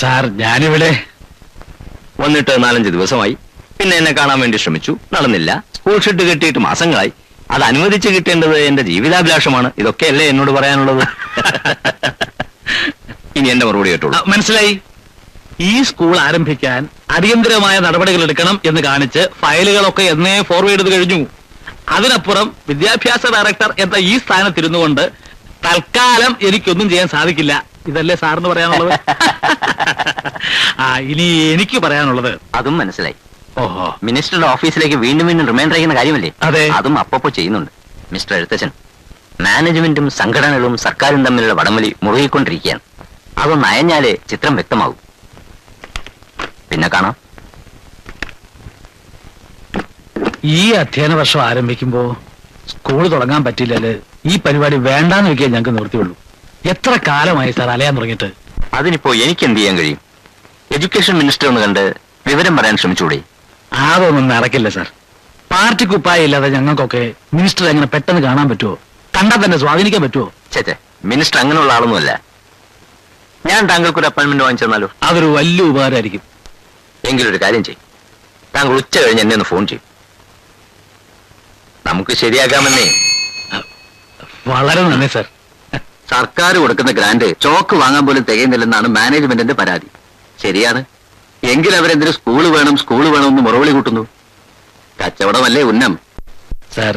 Sir ഞാനിവിടെ വന്നിട്ട് 4-5 ദിവസമായി. പിന്നെ എന്നെ കാണാൻ വേണ്ടി ശ്രമിച്ചു, നടന്നില്ല. സ്കൂൾ ഷെഡ് കെട്ടിയിട്ട് മാസങ്ങളായി. അത് അനുവദിച്ച് കിട്ടേണ്ടത് എന്റെ ജീവിതാഭിലാഷമാണ്. ഇതൊക്കെയല്ലേ എന്നോട് പറയാനുള്ളത്? ഇനി എന്റെ മറുപടി കേട്ടോളൂ. മനസ്സിലായി. ഈ സ്കൂൾ ആരംഭിക്കാൻ അടിയന്തരമായ നടപടികൾ എടുക്കണം എന്ന് കാണിച്ച് ഫയലുകളൊക്കെ എന്നേ ഫോർവേഡ് ചെയ്ത് കഴിഞ്ഞു. അതിനപ്പുറം വിദ്യാഭ്യാസ ഡയറക്ടർ എന്ന ഈ സ്ഥാനത്തിരുന്നു കൊണ്ട് തൽക്കാലം എനിക്കൊന്നും ചെയ്യാൻ സാധിക്കില്ല. ഇതല്ലേ സാറിന് പറയാനുള്ളത്? ഇനി എനിക്ക് പറയാനുള്ളത്. അതും മനസ്സിലായി. ഓഹോ, മിനിസ്റ്ററുടെ ഓഫീസിലേക്ക് വീണ്ടും വീണ്ടും റിമൈൻഡർ അയക്കുന്ന കാര്യമല്ലേ? അതെ, അതും അപ്പപ്പോ ചെയ്യുന്നുണ്ട്. മിസ്റ്റർ എഴുത്തച്ഛൻ, മാനേജ്മെന്റും സംഘടനകളും സർക്കാരും തമ്മിലുള്ള വടംവലി മുറുകിക്കൊണ്ടിരിക്കുകയാണ്. അതൊന്ന് അയഞ്ഞാലേ ചിത്രം വ്യക്തമാകും. പിന്നെ കാണാം. ഈ അധ്യയന വർഷം ആരംഭിക്കുമ്പോ സ്കൂൾ തുടങ്ങാൻ പറ്റില്ലല്ലേ? ഈ പരിപാടി വേണ്ടാന്ന് വെക്കാൻ ഞങ്ങൾക്ക് നിവൃത്തിയുള്ളൂ. എത്ര കാലമായി സാർ അലയാൻ തുടങ്ങിയിട്ട്? അതിനിപ്പോ എനിക്ക് എന്ത് ചെയ്യാൻ കഴിയും? എഡ്യൂക്കേഷൻ മിനിസ്റ്റർ ഒന്ന് കണ്ട് വിവരം പറയാൻ ശ്രമിച്ചൂടെ? അതൊന്നും നടക്കില്ല സാർ. പാർട്ടി കുപ്പായ ഇല്ലാതെ ഞങ്ങൾക്കൊക്കെ മിനിസ്റ്റർ എങ്ങനെ പെട്ടെന്ന് കാണാൻ പറ്റുമോ? കണ്ടാൽ തന്നെ സ്വാധീനിക്കാൻ പറ്റുമോ? ചേച്ചേ, മിനിസ്റ്റർ അങ്ങനെയുള്ള ആളൊന്നുമല്ല. ഞാൻ താങ്കൾക്കൊരു അപ്പോയിന്റ്മെന്റ് വാങ്ങിച്ചെന്നാലോ? അതൊരു വലിയ ഉപകാരമായിരിക്കും. എങ്കിലൊരു കാര്യം ചെയ്യും, താങ്കൾ ഉച്ച കഴിഞ്ഞ് എന്നെ ഒന്ന് ഫോൺ ചെയ്യും. നമുക്ക് ശരിയാക്കാമെന്നേ. വളരെ നന്ദി സാർ. സർക്കാർ കൊടുക്കുന്ന ഗ്രാന്റ് ചോക്ക് വാങ്ങാൻ പോലും തികയുന്നില്ലെന്നാണ് മാനേജ്മെന്റിന്റെ പരാതി. ശരിയാണ്. എങ്കിൽ അവരെന്തിനു സ്കൂള് വേണമെന്ന് മുറവിളി കൂട്ടുന്നു? കച്ചവടമല്ലേ ഉന്നം. സാർ,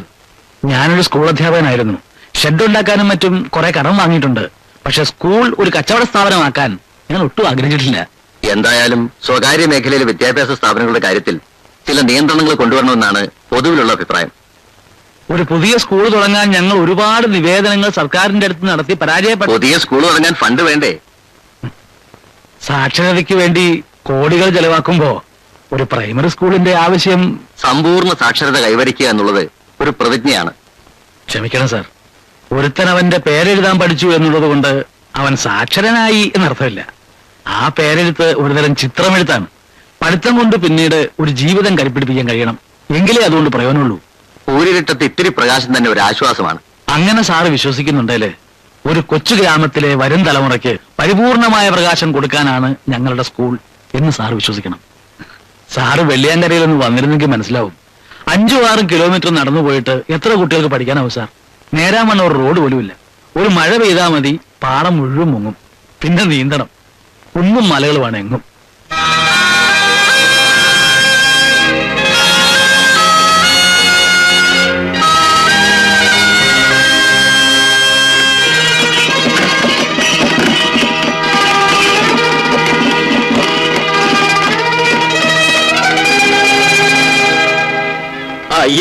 ഞാനൊരു സ്കൂൾ അധ്യാപകനായിരുന്നു. ഷെഡ് ഉണ്ടാക്കാനും മറ്റും കുറെ കടം വാങ്ങിയിട്ടുണ്ട്. പക്ഷെ സ്കൂൾ ഒരു കച്ചവട സ്ഥാപനമാക്കാൻ ഞാൻ ഒട്ടും ആഗ്രഹിച്ചിട്ടില്ല. എന്തായാലും സ്വകാര്യ മേഖലയിലെ വിദ്യാഭ്യാസ സ്ഥാപനങ്ങളുടെ കാര്യത്തിൽ ചില നിയന്ത്രണങ്ങൾ കൊണ്ടുവരണമെന്നാണ് പൊതുവിലുള്ള അഭിപ്രായം. ഒരു പുതിയ സ്കൂൾ തുടങ്ങാൻ ഞങ്ങൾ ഒരുപാട് നിവേദനങ്ങൾ സർക്കാരിന്റെ അടുത്ത് നടത്തി പരാജയപ്പെട്ടു. പുതിയ സ്കൂൾ തുടങ്ങാൻ ഫണ്ട് വേണ്ടേ? സാക്ഷരതയ്ക്ക് വേണ്ടി കോടികൾ ചെലവാക്കുമ്പോ ഒരു പ്രൈമറി സ്കൂളിന്റെ ആവശ്യം. സമ്പൂർണ്ണ സാക്ഷരത കൈവരിക്കുക എന്നുള്ളത് ഒരു പ്രതിജ്ഞയാണ്. ക്ഷമിക്കണം സാർ, ഒരുത്തൻ അവന്റെ പേരെഴുതാൻ പഠിച്ചു എന്നുള്ളത് കൊണ്ട് അവൻ സാക്ഷരനായി എന്നർത്ഥമില്ല. ആ പേരെഴുത്ത് ഒരുതരം ചിത്രമെഴുത്താണ്. പഠിത്തം കൊണ്ട് പിന്നീട് ഒരു ജീവിതം കരുപ്പിടിപ്പിക്കാൻ കഴിയണം. എങ്കിലേ അതുകൊണ്ട് പ്രയോജനമുള്ളൂ. ഊരിലിട്ടത്ത് ഇത്തിരി പ്രകാശം തന്നെ ഒരു ആശ്വാസമാണ്. അങ്ങനെ സാറ് വിശ്വസിക്കുന്നുണ്ടല്ലേ? ഒരു കൊച്ചു ഗ്രാമത്തിലെ വരും തലമുറയ്ക്ക് പരിപൂർണമായ പ്രകാശം കൊടുക്കാനാണ് ഞങ്ങളുടെ സ്കൂൾ എന്ന് സാറ് വിശ്വസിക്കണം. സാറ് വെള്ളിയാങ്കരയിലൊന്ന് വന്നിരുന്നെങ്കിൽ മനസ്സിലാവും. 5-6 കിലോമീറ്റർ നടന്നു പോയിട്ട് എത്ര കുട്ടികൾക്ക് പഠിക്കാനാവും സാർ? നേരാമണ്ണ ഒരു റോഡ് പോലുമില്ല. ഒരു മഴ പെയ്താൽ മതി, പാടം മുഴുവൻ മുങ്ങും. പിന്നെ നീന്തണം. കുന്നും മലകളുമാണ് എങ്ങും.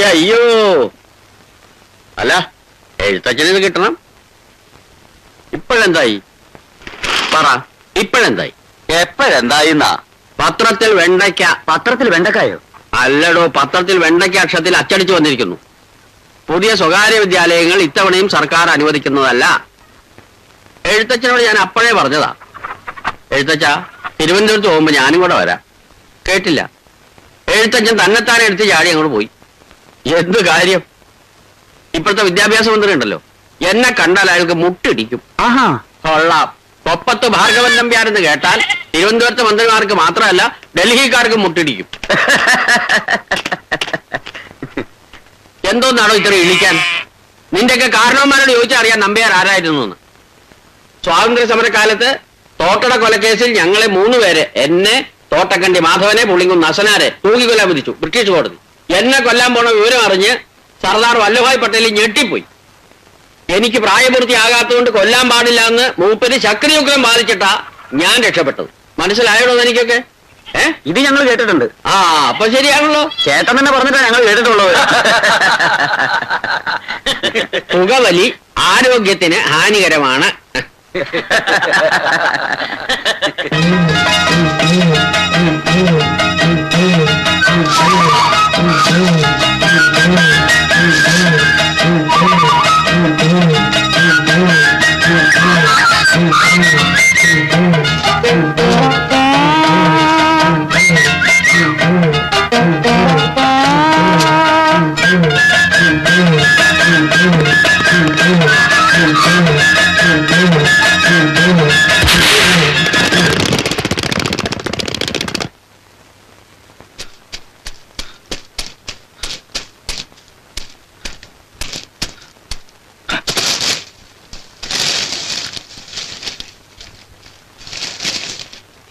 അയ്യോ, അല്ല എഴുത്തച്ഛനിത് കിട്ടണം. ഇപ്പോഴെന്തായി പറ? ഇപ്പോഴെന്തായി? എപ്പോഴെന്തായി? പത്രത്തിൽ വെണ്ടയ്ക്ക. പത്രത്തിൽ വെണ്ടക്കായോ? അല്ലടോ, പത്രത്തിൽ വെണ്ടയ്ക്ക അക്ഷരത്തിൽ അച്ചടിച്ചു വന്നിരിക്കുന്നു. പുതിയ സ്വകാര്യ വിദ്യാലയങ്ങൾ ഇത്തവണയും സർക്കാർ അനുവദിക്കുന്നതല്ല. എഴുത്തച്ഛനോട് ഞാൻ അപ്പോഴേ പറഞ്ഞതാ. എഴുത്തച്ഛ, തിരുവനന്തപുരത്ത് പോകുമ്പോ ഞാനും കൂടെ വരാം. കേട്ടില്ല. എഴുത്തച്ഛൻ തന്നെത്താനെ എടുത്ത് ചാടി അങ്ങോട്ട് പോയി. എന്ത് കാര്യം? ഇപ്പോഴത്തെ വിദ്യാഭ്യാസ മന്ത്രി ഉണ്ടല്ലോ, എന്നെ കണ്ടാൽ അയാൾക്ക് മുട്ടിടിക്കും. ആഹാ, കൊള്ളാം. കൊപ്പത്ത് ഭാർഗവൻ നമ്പ്യാരെന്ന് കേട്ടാൽ തിരുവനന്തപുരത്തെ മന്ത്രിമാർക്ക് മാത്രമല്ല ഡൽഹിക്കാർക്ക് മുട്ടിടിക്കും. എന്തോന്നാണോ ഇത്ര ഇളിക്കാൻ? നിന്റെയൊക്കെ കാരണവന്മാരോട് ചോദിച്ചാൽ അറിയാൻ നമ്പ്യാർ ആരായിരുന്നു എന്ന്. സ്വാതന്ത്ര്യ സമരകാലത്ത് തോട്ടട കൊലക്കേസിൽ ഞങ്ങളെ 3 പേരെ, എന്നെ, തോട്ടക്കണ്ടി മാധവനെ, പുള്ളിങ്കുന്ന് അസനാരെ തൂക്കിക്കൊല്ലാൻ വിധിച്ചു ബ്രിട്ടീഷ് കോടതി. എന്നെ കൊല്ലാൻ പോണ വിവരം അറിഞ്ഞ് സർദാർ വല്ലഭായ് പട്ടേൽ ഞെട്ടിപ്പോയി. എനിക്ക് പ്രായപൂർത്തിയാകാത്തതുകൊണ്ട് കൊല്ലാൻ പാടില്ല എന്ന് മൂപ്പര് ശക്തിയുഗ്രം ബാധിച്ചിട്ടാ ഞാൻ രക്ഷപ്പെട്ടത്. മനസ്സിലായടോ എനിക്കൊക്കെ? ഇത് ഞങ്ങൾ കേട്ടിട്ടുണ്ട്. അപ്പൊ ശരിയാണല്ലോ. ചേട്ടൻ തന്നെ പറഞ്ഞിട്ടാ ഞങ്ങൾ കേട്ടിട്ടുള്ളത്. പുകവലി ആരോഗ്യത്തിന് ഹാനികരമാണ്.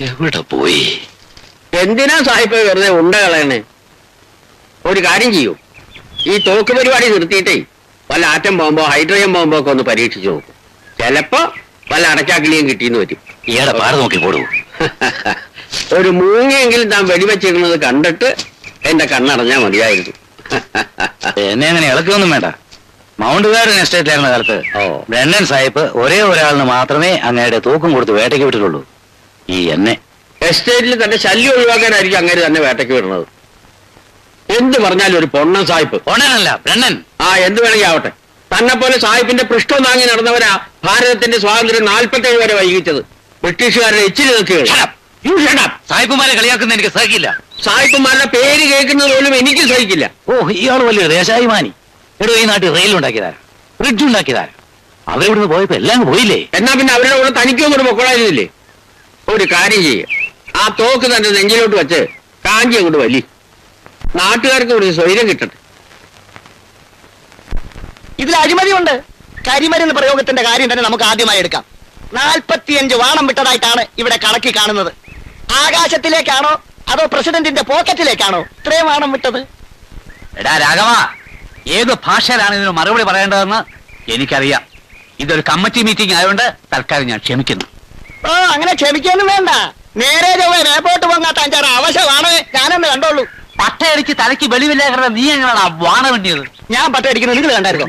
എവിടെ പോയി? എന്തിനാ സാഹിബ് വെറുതെ ഉണ്ട കളയണേ? ഒരു കാര്യം ചെയ്യൂ, ഈ തോക്ക് പരിപാടി നിർത്തിയിട്ടേ വല്ല ആറ്റം ബോംബോ ഹൈഡ്രജൻ ബോംബോ ഒക്കെ ഒന്ന് പരീക്ഷിച്ചു നോക്കും. ചിലപ്പോ വല്ല അടച്ചാക്കിളിയും കിട്ടിയെന്ന് വരും. ഇയാളെ പാട് നോക്കി പോടൂ. ഒരു മൂങ്ങയെങ്കിലും താൻ വെടിവെച്ചിരുന്നത് കണ്ടിട്ട് എന്റെ കണ്ണടഞ്ഞാ മതിയായിരുന്നു. എന്നെ അങ്ങനെ ഇളക്കൊന്നും വേണ്ട. മൗണ്ട് ഗാർഡൻ എസ്റ്റേറ്റിലായിരുന്ന കാലത്ത് ബ്രണ്ടൻ സാഹിബ് ഒരേ ഒരാളിന് മാത്രമേ അങ്ങയുടെ തൂക്കം കൊടുത്ത് വേട്ടയ്ക്ക് വിട്ടിട്ടുള്ളൂ, ഈ എന്നെ. എസ്റ്റേറ്റിൽ തന്റെ ശല്യം ഒഴിവാക്കാനായിരിക്കും അങ്ങനെ തന്നെ വേട്ടയ്ക്ക് വിടുന്നത്. എന്ത് പറഞ്ഞാലും ഒരു പൊണ്ണൻ സാഹിബ്. പൊണ്ണനല്ല, ബ്രണ്ടൻ. ആ, എന്ത് വേണമെങ്കിൽ ആവട്ടെ. തന്നെ പോലെ സാഹിബിന്റെ പൃഷ്ഠം താങ്ങി നടന്നവരാ ഭാരതത്തിന്റെ സ്വാതന്ത്ര്യം 47 വരെ വൈകിച്ചത്. ബ്രിട്ടീഷുകാരുടെ എച്ചിരി നോക്കുകയാണ്. സാഹിബുമാരെ കളിയാക്കുന്ന എനിക്ക് സഹിക്കില്ല. സാഹിബുമാരുടെ പേര് കേൾക്കുന്നത് പോലും എനിക്ക് സഹിക്കില്ല. ഓ, ഇയാൾ വലിയൊരു ദേശാഭിമാനി. എടോ, ഈ നാട്ടിൽ റെയിൽ ഉണ്ടാക്കിയതാരാ? ബ്രിഡ്ജ് ഉണ്ടാക്കിയതാരാ? അവരിവിടുന്ന് പോയപ്പോ എല്ലാം പോയില്ലേ? എന്നാ പിന്നെ അവരുടെ കൂടെ തനിക്കും കൂടെ പൊക്കളായിരുന്നില്ലേ? ഒരു കാര്യം ചെയ്യ, ആ തോക്ക് തന്റെ നെഞ്ചിലോട്ട് വെച്ച് കാഞ്ചി അങ്ങോട്ട് വലി. നാട്ടുകാർക്ക് ഒരു സ്വൈര്യം കിട്ടട്ടെ. ഇതിൽ അഴിമതിയുണ്ട്. കരിമരുന്ന് പ്രയോഗത്തിന്റെ കാര്യം തന്നെ നമുക്ക് ആദ്യമായി എടുക്കാം. 45 വാണം വിട്ടതായിട്ടാണ് ഇവിടെ കണക്കി കാണുന്നത്. ആകാശത്തിലേക്കാണോ അതോ പ്രസിഡന്റിന്റെ പോക്കറ്റിലേക്കാണോ ഇത്രയും വാണം വിട്ടത്? എടാ രാഘവ, ഏത് ഭാഷയിലാണ് ഇതിന് മറുപടി പറയേണ്ടതെന്ന് എനിക്കറിയാം. ഇതൊരു കമ്മിറ്റി മീറ്റിംഗ് ആയതുകൊണ്ട് തൽക്കാലം ഞാൻ ക്ഷമിക്കുന്നു. ഓ, അങ്ങനെ ക്ഷമിക്കാനും വേണ്ട. നേരെ മേപ്പോട്ട് പൊങ്ങാത്ത 5-6 അവശമാണ് ഞാനെന്ന് കണ്ടോളൂ. പട്ടയടിച്ച് തലയ്ക്ക് വെളിവില്ലാതെ നീ എങ്ങനെയാണ് വാണ വേണ്ടിയത്? ഞാൻ പട്ടയടിക്കുന്നത് നിങ്ങൾ കണ്ടായിരുന്നോ?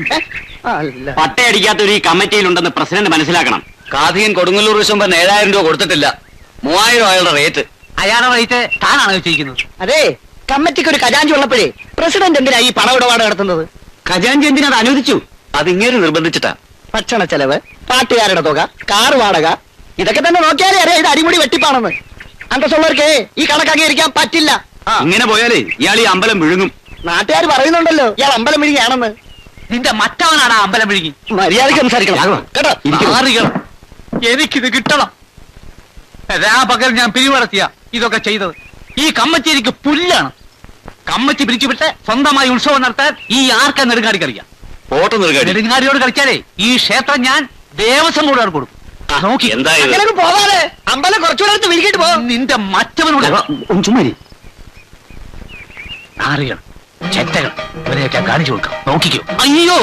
അല്ല, പട്ടയടിക്കാത്തൊരു ഈ കമ്മിറ്റിയിലുണ്ടെന്ന് പ്രസിഡന്റ് മനസ്സിലാക്കണം. കാർത്തികൻ കൊടുങ്ങല്ലൂർ വിശ്വംബറിന് 7000 രൂപ കൊടുത്തിട്ടില്ല. 3000 അയാളുടെ റേറ്റ്. അയാളുടെ റേറ്റ് താനാണ് വെച്ചിരിക്കുന്നത്. അതെ, കമ്മിറ്റിക്ക് ഒരു ഖജാഞ്ചി ഉള്ളപ്പോഴേ പ്രസിഡന്റ് എന്തിനാ ഈ പണമിടപാട് നടത്തുന്നത്? ഖജാൻജി എന്തിനത് അനുവദിച്ചു? അതിങ്ങനെ നിർബന്ധിച്ചിട്ടാ. ഭക്ഷണ ചെലവ്, പാട്ടുകാരുടെ തുക, കാറ് വാടക, ഇതൊക്കെ തന്നെ നോക്കിയാലേ അറിയാം ഇത് അടിമുടി വെട്ടിപ്പാണെന്ന്. അന്തസ്സുള്ളവർക്ക് ഈ കണക്ക് അംഗീകരിക്കാൻ പറ്റില്ല. ഇങ്ങനെ പോയാലേ ഇയാൾ ഈ അമ്പലം വിഴുങ്ങും. നാട്ടുകാർ പറയുന്നുണ്ടല്ലോ ഇയാൾ അമ്പലം വിഴുങ്ങിയാണെന്ന്. നിന്റെ മറ്റവനാണ് അമ്പലം വിഴുങ്ങി. മര്യാദയ്ക്ക് സംസാരിക്കണം കേട്ടോ. മാറിക്കണം. എനിക്കിത് കിട്ടണം. പകൽ ഞാൻ പിരിവടത്തിയ ഇതൊക്കെ ചെയ്തത്. ഈ കമ്മിറ്റി എനിക്ക് പുല്ലാണ്. കമ്മിറ്റി പിരിച്ചുവിട്ട് സ്വന്തമായി ഉത്സവം നടത്താൻ ഈ ആർക്കാ നെടുങ്ങാടി കളിക്കാം? നെടുങ്ങാടിയോട് കളിച്ചാലേ ഈ ക്ഷേത്രം ഞാൻ ദേവസ്വം കൂടെ കൊടുക്കും. നോക്കി അങ്ങനെ പോവാതെ അമ്പലം കുറച്ചുകൂടെ അടുത്ത് വിരിക്കിട്ട് പോ. നിന്റെ മറ്റവനോട് ചുമ്മാരി. നാറികൾ, ചെറ്റകൾ, ഇവരെയൊക്കെ കാണിച്ചു കൊടുക്കാം. നോക്കിക്കോ. അയ്യോ,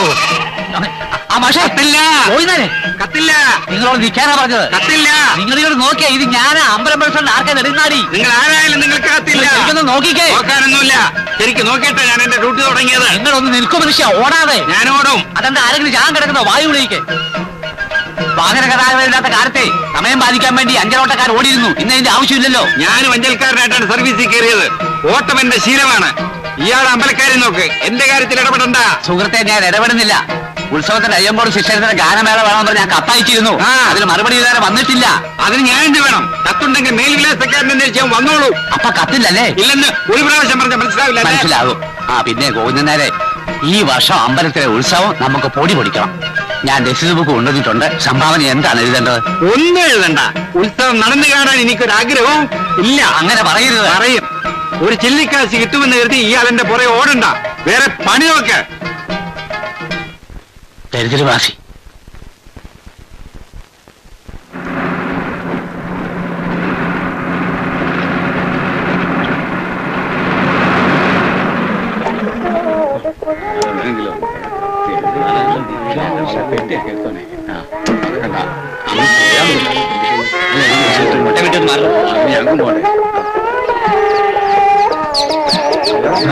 കത്തില്ല. നിങ്ങളോട് നിൽക്കാനാ പറഞ്ഞത്. കത്തില്ല. നിങ്ങളിവിടെ നോക്കിയാ ഇത് ഞാനാ അമ്പലം പ്രസിഡന്റ് ആർക്കാ നെടുങ്ങാടി. നിങ്ങൾ ആരായാലും നിങ്ങൾക്ക് കത്തില്ല. നോക്കിക്കേ. നോക്കാനൊന്നുമില്ല. ശരിക്കും നോക്കിയിട്ടാ ഞാൻ എന്റെ ഡ്യൂട്ടി തുടങ്ങിയത്. നിങ്ങളൊന്ന് നിൽക്കും മനുഷ്യ, ഓടാതെ. ഞാൻ ഓടും. അതെന്താ ആരെങ്കിലും ചാൻ കിടക്കുന്നോ? വായു വിളിക്ക്. വാഹന ഗതാഗതം ഇല്ലാത്ത കാലത്തെ സമയം പാലിക്കാൻ വേണ്ടി അഞ്ചലോട്ടക്കാർ ഓടിയിരുന്നു. ഇന്ന് അതിന്റെ ആവശ്യമില്ലല്ലോ. ഞാനും അഞ്ചൽക്കാരനായിട്ടാണ് സർവീസിൽ കയറിയത്. ഓട്ടം എന്റെ ശീലമാണ്. ഇയാൾ അമ്പലക്കാരെ നോക്ക്, എന്റെ കാര്യത്തിൽ ഇടപെടണ്ട. സുഹൃത്തെ, ഞാൻ ഇടപെടുന്നില്ല. ഉത്സവത്തിന്റെ അയ്യമ്പോട് ശിക്ഷണത്തിന്റെ ഗാനമേള വേണമെന്ന് ഞാൻ കത്തയച്ചിരുന്നു. അതിന് മറുപടി ഇതുവരെ വന്നിട്ടില്ല. അതിന് ഞാൻ എന്ത് വേണം? കത്തുണ്ടെങ്കിൽ മേൽവിലാസക്കാരനെ അന്വേഷിച്ചാൽ വന്നോളൂ. അപ്പൊ കത്തില്ലല്ലേ? ഇല്ലെന്ന് ഒരു പ്രാവശ്യം പറഞ്ഞാൽ മനസ്സിലാവില്ല. മനസ്സിലാകും. പിന്നെ ഗോവിന്ദനേരെ, ഈ വർഷം അമ്പലത്തിലെ ഉത്സവം നമുക്ക് പൊടി പൊടിക്കണം. ഞാൻ രസീത് ബുക്ക് കൊണ്ടുവന്നിട്ടുണ്ട്. സംഭാവന എന്താണ് എഴുതേണ്ടത്? ഒന്നും എഴുതണ്ട. ഉത്സവം നടന്നു കാണാൻ എനിക്കൊരാഗ്രഹവും ഇല്ല. അങ്ങനെ പറയരുത്. പറയും. ഒരു ചില്ലിക്കാശ് കിട്ടുമെന്ന് കരുതി ഇയാൾ എന്റെ പുറകെ ഓടണ്ട. വേറെ പണി നോക്ക്. ദരിദ്രവാസി.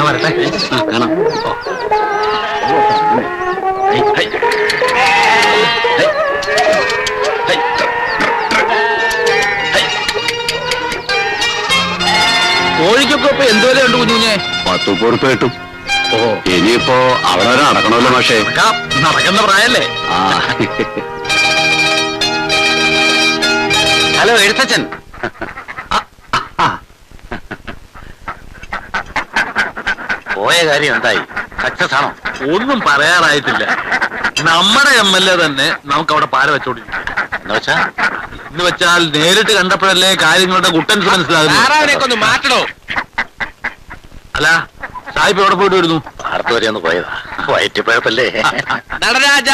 വരട്ടെ. കാണാം. കോഴിക്കൊക്കെ ഇപ്പൊ എന്തോരം ഉണ്ട് കുഞ്ഞുഞ്ഞെ? 10 ഉറുപ്പിക കിട്ടും. ഇനിയിപ്പോ അവിടെ വരെ നടക്കണമല്ലോ മാഷേ. നടക്കുന്ന പ്രായല്ലേ? ഹലോ എഴുത്തച്ഛൻ. പോയ കാര്യം എന്തായി? സക്സസ് ആണോ? ഒന്നും പറയാറായിട്ടില്ല. നമ്മുടെ MLA തന്നെ നമുക്ക് അവിടെ പാര വെച്ചോണ്ടിരിക്കും. എന്ന് വെച്ചാൽ നേരിട്ട് കണ്ടപ്പോഴല്ലേ കാര്യങ്ങളുടെ ഗുട്ടൻസ് മനസ്സിലാകുന്നു. മാറ്റണോ? അല്ല, സാഹിബ് എവിടെ പോയിട്ട് വരുന്നു? ഭാരത് വരെ ഒന്ന് പോയതാ. വയറ്റിപ്പഴപ്പല്ലേ? നടരാജ